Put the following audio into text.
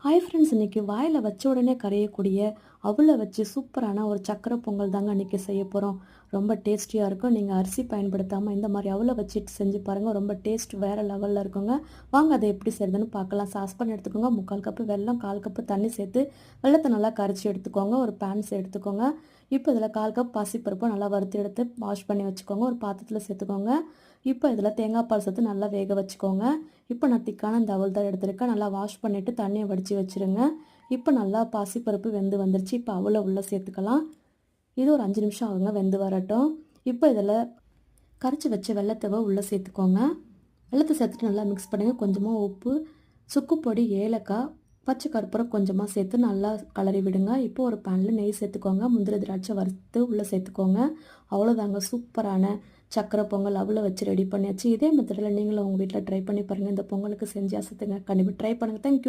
Hi friends, இன்றைக்கி வாயில் வச்ச உடனே கரையக்கூடிய அவலை வச்சு சூப்பரான ஒரு சக்கரை பொங்கல் தாங்க இன்றைக்கி செய்ய போகிறோம். ரொம்ப டேஸ்டியாக இருக்கும். நீங்கள் அரிசி பயன்படுத்தாமல் இந்த மாதிரி அவலை வச்சுட்டு செஞ்சு பாருங்கள். ரொம்ப டேஸ்ட் வேறு லெவலில் இருக்குங்க. வாங்க அதை எப்படி செய்யுதுன்னு பார்க்கலாம். சாஸ்பேன் எடுத்துக்கோங்க, 3/4 கப்பு வெல்லம், 1/4 கப்பு தண்ணி சேர்த்து வெள்ளத்தை நல்லா கரைச்சி எடுத்துக்கோங்க. ஒரு பேன்ஸ் எடுத்துக்கோங்க. இப்போ இதில் 1/4 கப் பாசிப்பருப்பு நல்லா வறுத்து எடுத்து வாஷ் பண்ணி வச்சுக்கோங்க. ஒரு பாத்திரத்தில் சேர்த்துக்கோங்க. இப்போ இதில் தேங்காய் பால் சேர்த்து நல்லா வேக வச்சுக்கோங்க. இப்போ நான் திக்கான இந்த அவல் தான் எடுத்துருக்கேன். நல்லா வாஷ் பண்ணிவிட்டு தண்ணியை வடித்து வச்சுருங்க. இப்போ நல்லா பாசிப்பருப்பு வெந்து வந்துருச்சு. இப்போ அவலை உள்ளே சேர்த்துக்கலாம். இது ஒரு 5 நிமிஷம் ஆகுங்க, வெந்து வரட்டும். இப்போ இதில் கரைச்சி வச்ச வெள்ளத்தவை உள்ளே சேர்த்துக்கோங்க. வெள்ளத்தை சேர்த்துட்டு நல்லா மிக்ஸ் பண்ணுங்கள். கொஞ்சமாக உப்பு, சுக்குப்பொடி, ஏலக்காய், பச்சை கற்பூரம் கொஞ்சமாக சேர்த்து நல்லா கலரி விடுங்க. இப்போ ஒரு பேனில் நெய் சேர்த்துக்கோங்க. முந்திரி திராட்சை வறுத்து உள்ளே சேர்த்துக்கோங்க. அவ்வளோதாங்க, சூப்பரான சக்கரை பொங்கல் அவலை வச்சு ரெடி பண்ணியாச்சு. இதே மெத்தடில் நீங்களும் உங்கள் வீட்டில் ட்ரை பண்ணி பாருங்கள். இந்த பொங்கலுக்கு செஞ்சு அசத்துங்க. கண்டிப்பாக ட்ரை பண்ணுங்கள். தேங்க்யூ.